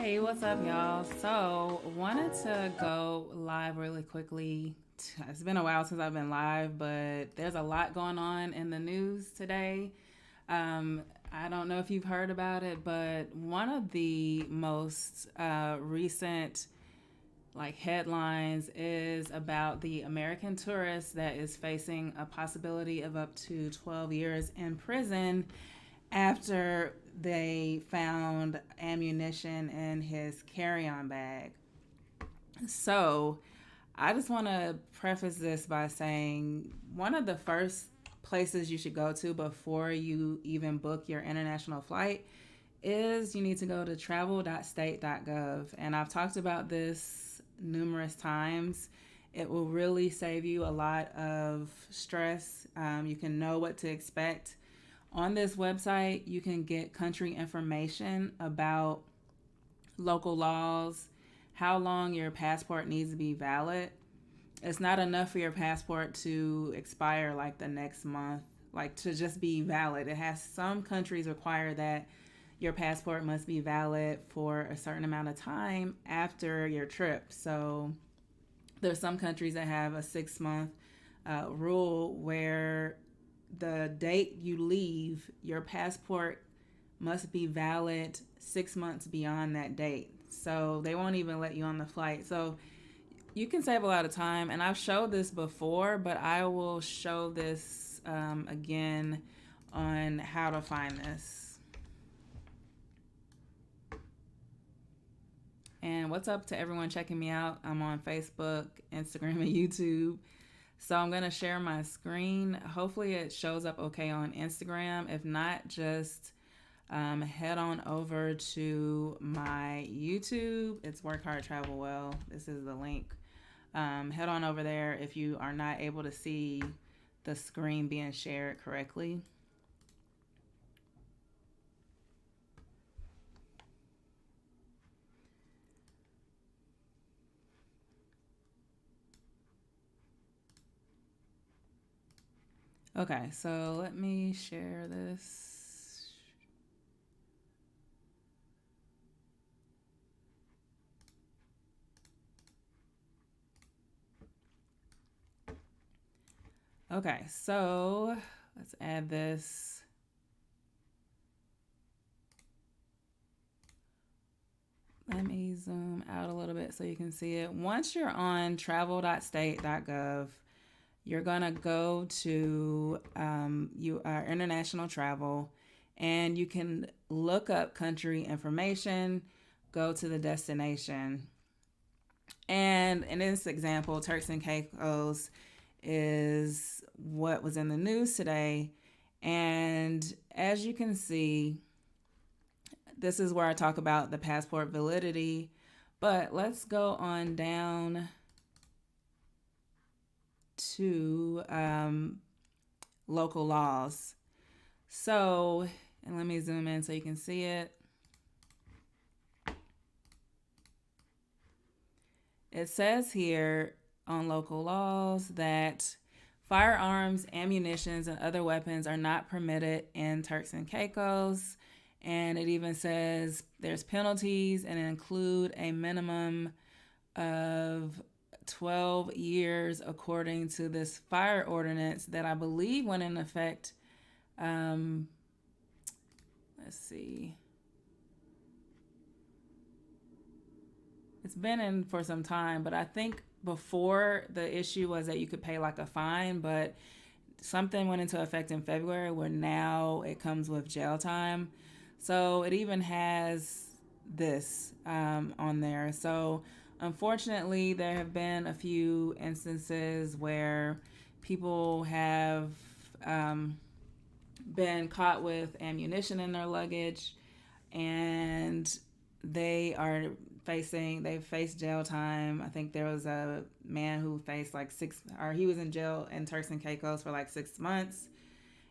Hey, what's up, y'all? So, wanted to go live really quickly. It's been a while since I've been live, but there's a lot going on in the news today. I don't know if you've heard about it, but one of the most recent headlines is about the American tourist that is facing a possibility of up to 12 years in prison after they found ammunition in his carry-on bag. So, I just want to preface this by saying one of the first places you should go to before you even book your international flight is you need to go to travel.state.gov. And I've talked about this numerous times. It will really save you a lot of stress. You can know what to expect. On this website, you can get country information about local laws, how long your passport needs to be valid. It's not enough for your passport to expire like the next month, like to just be valid. It has some countries require that your passport must be valid for a certain amount of time after your trip. So there's some countries that have a 6 month rule where the date you leave, your passport must be valid 6 months beyond that date. So they won't even let you on the flight. So you can save a lot of time. And I've showed this before, but I will show this again on how to find this. And what's up to everyone checking me out? I'm on Facebook, Instagram, and YouTube. So I'm going to share my screen. Hopefully it shows up okay on Instagram. If not, just head on over to my YouTube. It's Work Hard, Travel Well. This is the link. Head on over there if you are not able to see the screen being shared correctly. Okay, so let me share this. Okay, so let's add this. Let me zoom out a little bit so you can see it. Once you're on travel.state.gov, you're going to go to international travel, and you can look up country information, go to the destination. And in this example, Turks and Caicos is what was in the news today. And as you can see, this is where I talk about the passport validity. But let's go on down to local laws. So, and let me zoom in so you can see it. It says here on local laws that firearms, ammunitions, and other weapons are not permitted in Turks and Caicos. And it even says there's penalties and include a minimum of 12 years according to this fire ordinance that I believe went in effect. Let's see. It's been in for some time, but I think before the issue was that you could pay like a fine, but something went into effect in February where now it comes with jail time. So it even has this on there. So unfortunately, there have been a few instances where people have been caught with ammunition in their luggage, and they faced jail time. I think there was a man who faced he was in jail in Turks and Caicos for like 6 months.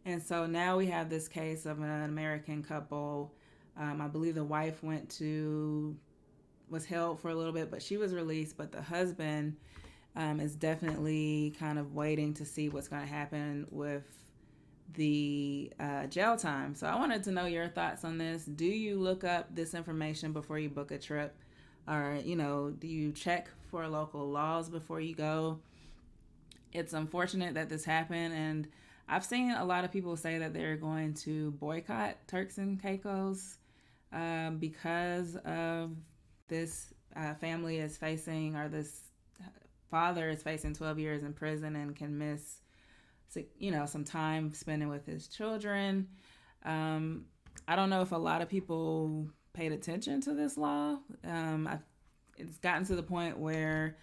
And so now we have this case of an American couple. I believe the wife was held for a little bit, but she was released. But the husband is definitely kind of waiting to see what's going to happen with the jail time. So I wanted to know your thoughts on this. Do you look up this information before you book a trip? Or, do you check for local laws before you go? It's unfortunate that this happened, and I've seen a lot of people say that they're going to boycott Turks and Caicos because of this family is facing, or this father is facing 12 years in prison and can miss, some time spending with his children. I don't know if a lot of people paid attention to this law. It's gotten to the point where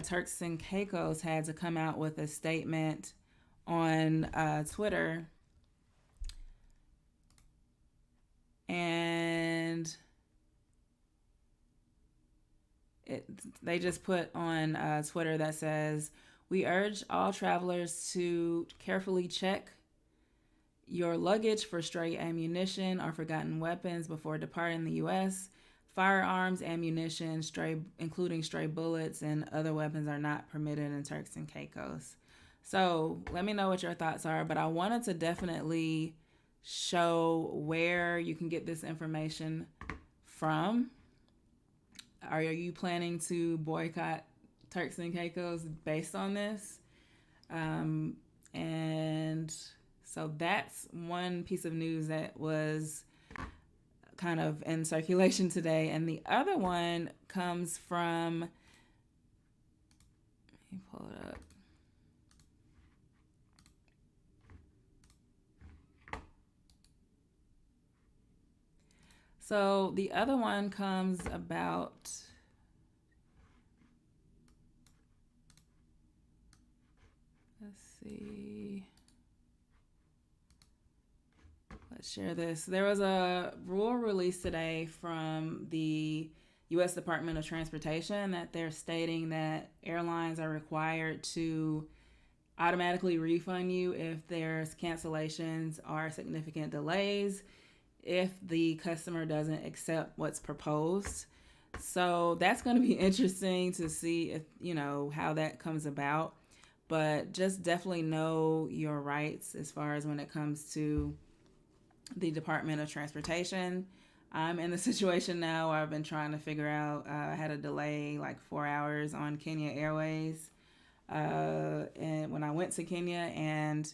Turks and Caicos had to come out with a statement on Twitter, and they just put on Twitter that says, "We urge all travelers to carefully check your luggage for stray ammunition or forgotten weapons before departing the U.S. Firearms, ammunition, including stray bullets and other weapons, are not permitted in Turks and Caicos." So let me know what your thoughts are, but I wanted to definitely show where you can get this information from. Are you planning to boycott Turks and Caicos based on this? And so that's one piece of news that was kind of in circulation today. And the other one comes from, let me pull it up. So the other one comes about, let's see. Let's share this. There was a rule released today from the U.S. Department of Transportation that they're stating that airlines are required to automatically refund you if there's cancellations or significant delays if the customer doesn't accept what's proposed. So that's going to be interesting to see if, how that comes about. But just definitely know your rights as far as when it comes to the Department of Transportation. I'm in the situation now where I've been trying to figure out, I had a delay like 4 hours on Kenya Airways. And when I went to Kenya, and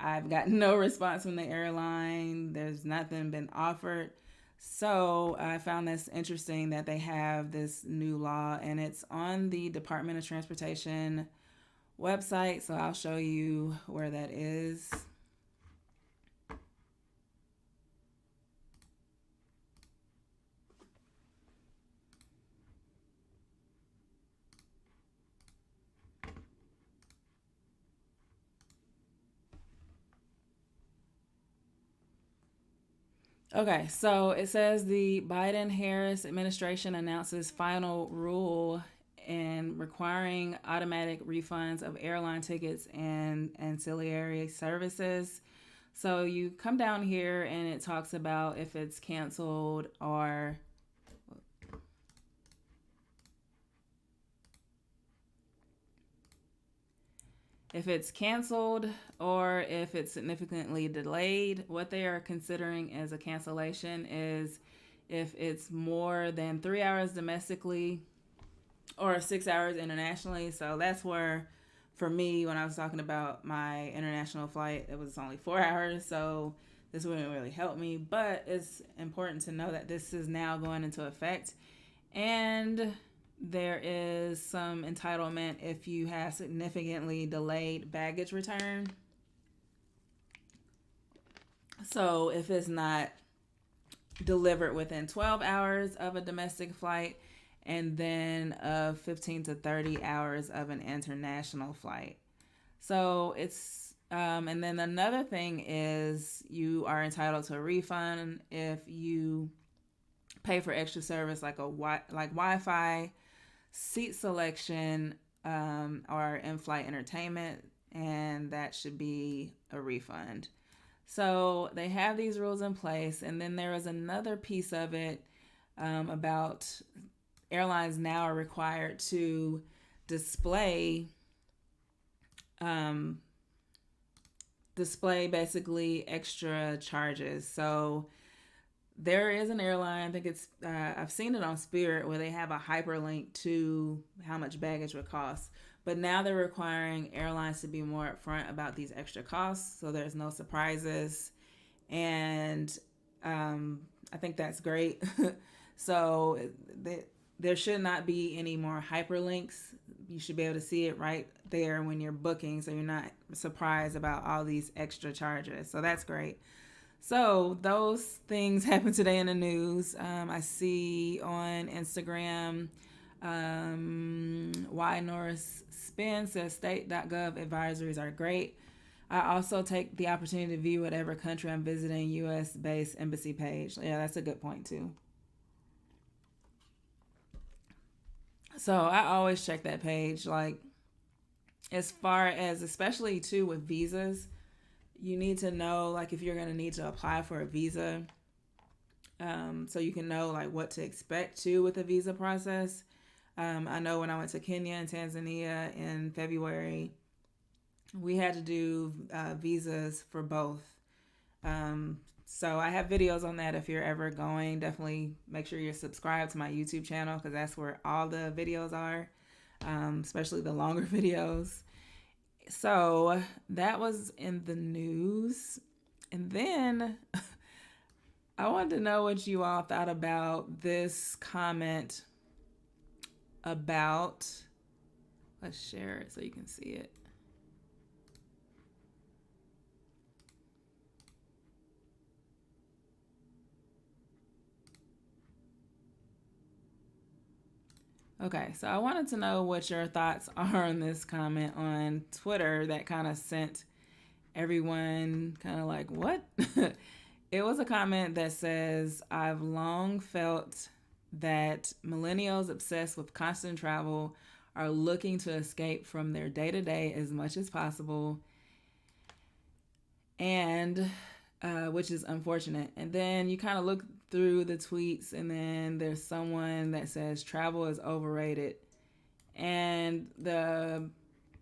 I've gotten no response from the airline. There's nothing been offered. So I found this interesting that they have this new law, and it's on the Department of Transportation website. So I'll show you where that is. Okay, so it says the Biden-Harris administration announces final rule in requiring automatic refunds of airline tickets and ancillary services. So you come down here and it talks about if it's canceled or if it's canceled or if it's significantly delayed. What they are considering as a cancellation is if it's more than 3 hours domestically or 6 hours internationally. So that's where, for me, when I was talking about my international flight, it was only 4 hours. So this wouldn't really help me. But it's important to know that this is now going into effect. And there is some entitlement if you have significantly delayed baggage return. So if it's not delivered within 12 hours of a domestic flight, and then of 15 to 30 hours of an international flight. So it's, and then another thing is you are entitled to a refund if you pay for extra service like Wi-Fi, seat selection, or in-flight entertainment, and that should be a refund. So they have these rules in place, and then there is another piece of it about airlines now are required to display the display basically extra charges. So there is an airline, I think it's, I've seen it on Spirit, where they have a hyperlink to how much baggage would cost. But now they're requiring airlines to be more upfront about these extra costs, so there's no surprises. And I think that's great. So there should not be any more hyperlinks. You should be able to see it right there when you're booking, so you're not surprised about all these extra charges. So that's great. So those things happened today in the news. I see on Instagram, Y Norris Spin says state.gov advisories are great. I also take the opportunity to view whatever country I'm visiting U.S. based embassy page. Yeah, that's a good point too. So I always check that page. Like, as far as, especially too with visas, you need to know, like, if you're going to need to apply for a visa, so you can know like what to expect too with the visa process. I know when I went to Kenya and Tanzania in February, we had to do visas for both. So I have videos on that. If you're ever going, definitely make sure you're subscribed to my YouTube channel, because that's where all the videos are, especially the longer videos. So that was in the news. And then I wanted to know what you all thought about this comment about, let's share it so you can see it. Okay, so I wanted to know what your thoughts are on this comment on Twitter that kind of sent everyone kind of like, what? It was a comment that says, I've long felt that millennials obsessed with constant travel are looking to escape from their day-to-day as much as possible, and which is unfortunate. And then you kind of look through the tweets, and then there's someone that says travel is overrated. And the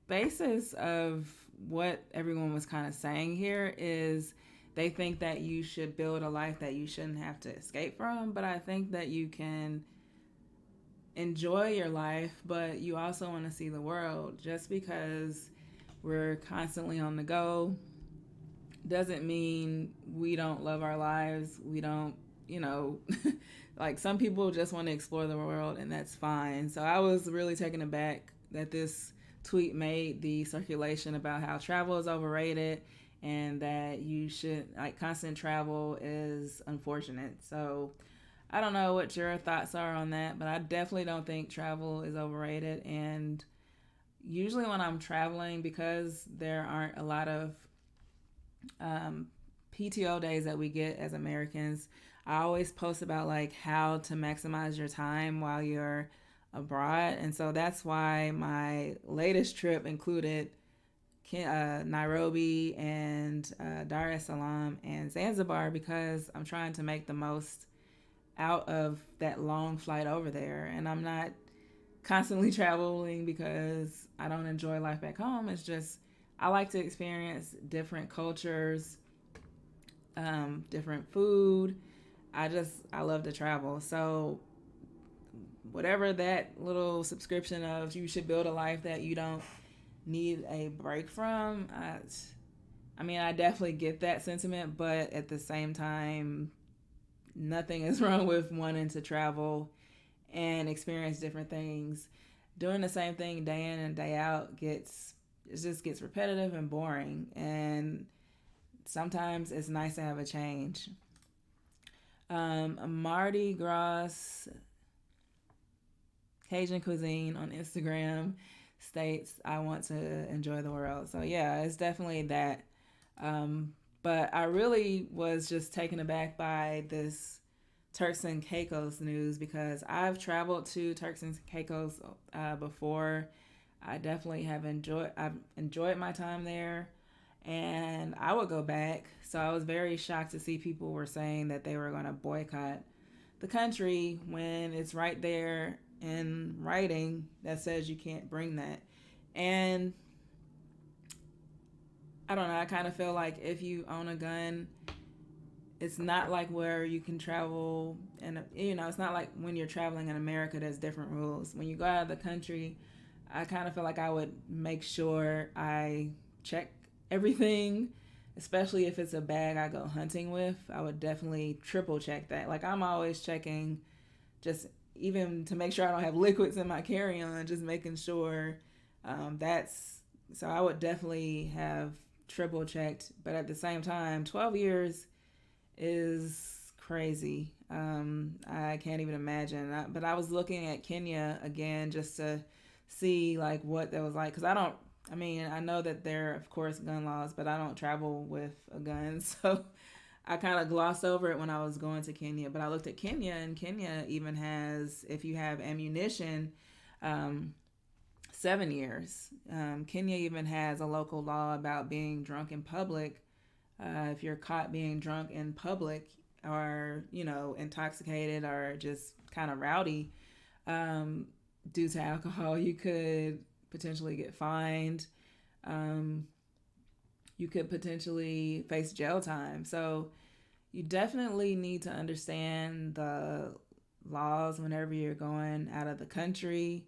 basis of what everyone was kind of saying here is they think that you should build a life that you shouldn't have to escape from. But I think that you can enjoy your life, but you also want to see the world. Just because we're constantly on the go doesn't mean we don't love our lives. We don't, like, some people just want to explore the world, and that's fine. So I was really taken aback that this tweet made the circulation about how travel is overrated and that you should, like, constant travel is unfortunate. So I don't know what your thoughts are on that, but I definitely don't think travel is overrated. And usually when I'm traveling, because there aren't a lot of PTO days that we get as Americans, I always post about like how to maximize your time while you're abroad. And so that's why my latest trip included Nairobi and Dar es Salaam and Zanzibar, because I'm trying to make the most out of that long flight over there. And I'm not constantly traveling because I don't enjoy life back home. It's just I like to experience different cultures, different food. I love to travel. So whatever that little subscription of you should build a life that you don't need a break from, I mean, I definitely get that sentiment, but at the same time, nothing is wrong with wanting to travel and experience different things. Doing the same thing day in and day out just gets repetitive and boring, and sometimes it's nice to have a change. Mardi Gras Cajun Cuisine on Instagram states, I want to enjoy the world. So yeah, it's definitely that. But I really was just taken aback by this Turks and Caicos news, because I've traveled to Turks and Caicos before. I've enjoyed my time there, and I would go back. So I was very shocked to see people were saying that they were going to boycott the country when it's right there in writing that says you can't bring that. And I don't know. I kind of feel like if you own a gun, it's not like where you can travel, and it's not like when you're traveling in America, there's different rules. When you go out of the country, I kind of feel like I would make sure I check everything, especially if it's a bag I go hunting with. I would definitely triple check that. Like, I'm always checking, just even to make sure I don't have liquids in my carry-on, just making sure that's so I would definitely have triple checked. But at the same time, 12 years is crazy. I can't even imagine. But I was looking at Kenya again just to see like what that was like, because I mean, I know that there are, of course, gun laws, but I don't travel with a gun. So I kind of glossed over it when I was going to Kenya. But I looked at Kenya, and Kenya even has, if you have ammunition, 7 years. Kenya even has a local law about being drunk in public. If you're caught being drunk in public, or intoxicated, or just kind of rowdy, due to alcohol, you could potentially get fined. You could potentially face jail time. So you definitely need to understand the laws whenever you're going out of the country.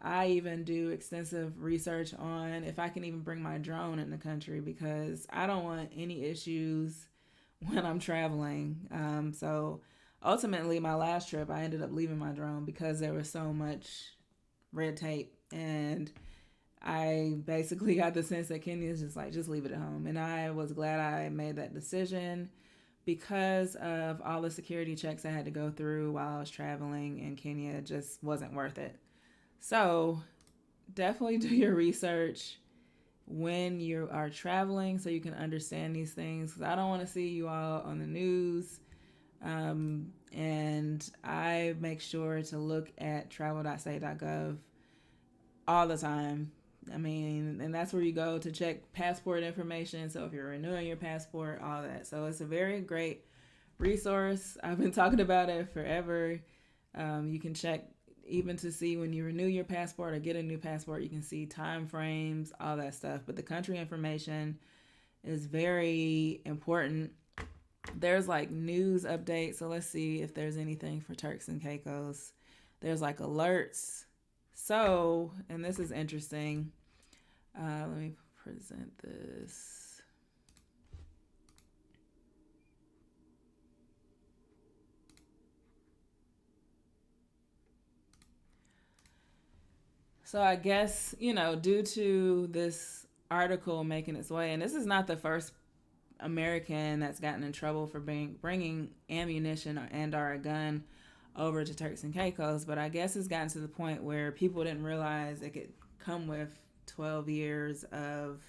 I even do extensive research on if I can even bring my drone in the country, because I don't want any issues when I'm traveling. So ultimately, my last trip, I ended up leaving my drone because there was so much red tape. And I basically got the sense that Kenya is just like, just leave it at home. And I was glad I made that decision because of all the security checks I had to go through while I was traveling in Kenya. It just wasn't worth it. So definitely do your research when you are traveling so you can understand these things. Because I don't want to see you all on the news. And I make sure to look at travel.state.gov all the time. I mean, and that's where you go to check passport information. So if you're renewing your passport, all that. So it's a very great resource. I've been talking about it forever. You can check even to see when you renew your passport or get a new passport. You can see time frames, all that stuff. But the country information is very important. There's like news updates. So let's see if there's anything for Turks and Caicos. There's like alerts. So, and this is interesting. Let me present this. So I guess, due to this article making its way, and this is not the first American that's gotten in trouble for bringing ammunition or a gun over to Turks and Caicos, but I guess it's gotten to the point where people didn't realize it could come with 12 years of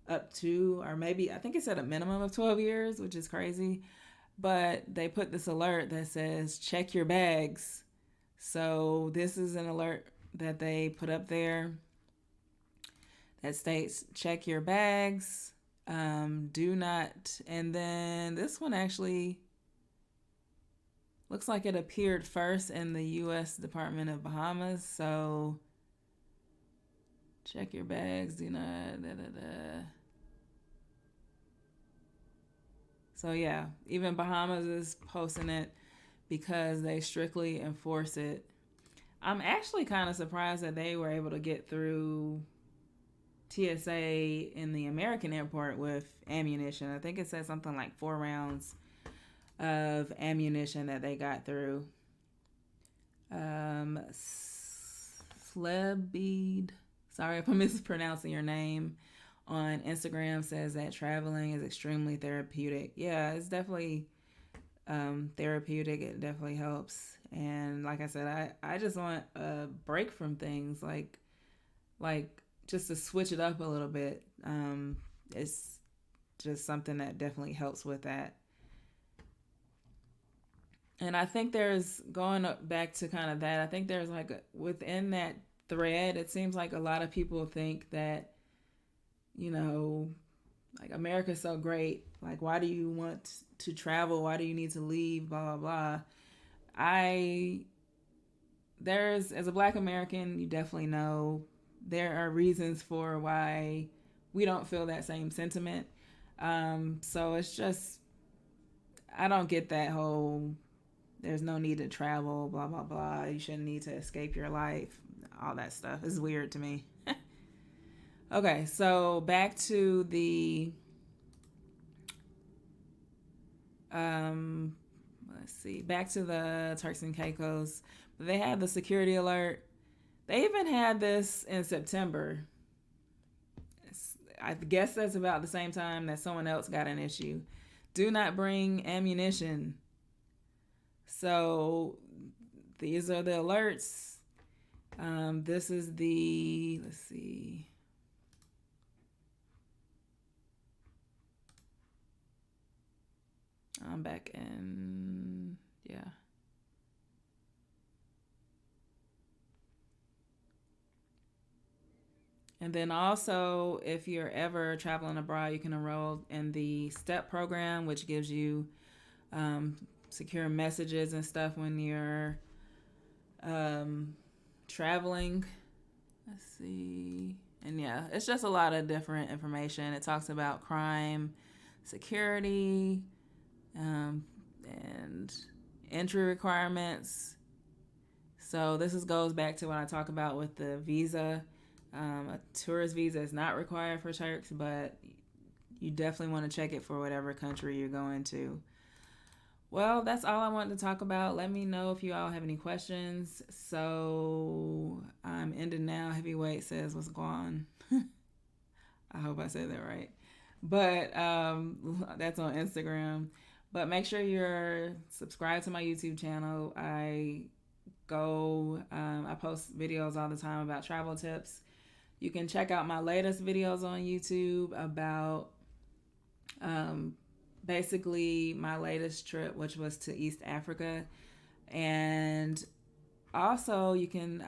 up to, or maybe, I think it said a minimum of 12 years, which is crazy. But they put this alert that says, check your bags. So this is an alert that they put up there that states, check your bags. Do not, and then this one actually looks like it appeared first in the U.S. Department of Bahamas. So check your bags. Do not. So yeah, even Bahamas is posting it because they strictly enforce it. I'm actually kind of surprised that they were able to get through TSA in the American airport with ammunition. I think it said something like 4 rounds of ammunition that they got through. Slebbeed, sorry if I'm mispronouncing your name, on Instagram says that traveling is extremely therapeutic. Yeah, it's definitely therapeutic. It definitely helps. And like I said, I just want a break from things, like just to switch it up a little bit. It's just something that definitely helps with that. And I think there's, going up back to kind of that, I think there's like within that thread, it seems like a lot of people think that, like, America's so great. Like, why do you want to travel? Why do you need to leave? Blah, blah, blah. As a Black American, you definitely know there are reasons for why we don't feel that same sentiment. So it's just, I don't get that whole there's no need to travel, blah, blah, blah. You shouldn't need to escape your life. All that stuff is weird to me. Okay, so back to the, let's see, back to the Turks and Caicos. They had the security alert. They even had this in September. I guess that's about the same time that someone else got an issue. Do not bring ammunition. So these are the alerts. This is the, let's see. I'm back in, yeah. And then also, if you're ever traveling abroad, you can enroll in the STEP program, which gives you secure messages and stuff when you're traveling. Let's see. And yeah, it's just a lot of different information. It talks about crime, security, and entry requirements. So this goes back to what I talk about with the visa. A tourist visa is not required for Turks, but you definitely want to check it for whatever country you're going to. Well, that's all I wanted to talk about. Let me know if you all have any questions. So I'm ending now. Heavyweight says, what's going on? I hope I said that right. But that's on Instagram. But make sure you're subscribed to my YouTube channel. I post videos all the time about travel tips. You can check out my latest videos on YouTube about basically my latest trip, which was to East Africa. And also you can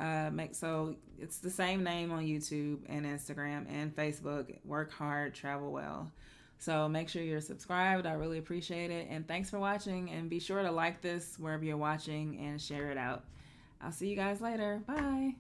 so it's the same name on YouTube and Instagram and Facebook. Work hard, travel well. So make sure you're subscribed. I really appreciate it. And thanks for watching. And be sure to like this wherever you're watching and share it out. I'll see you guys later. Bye.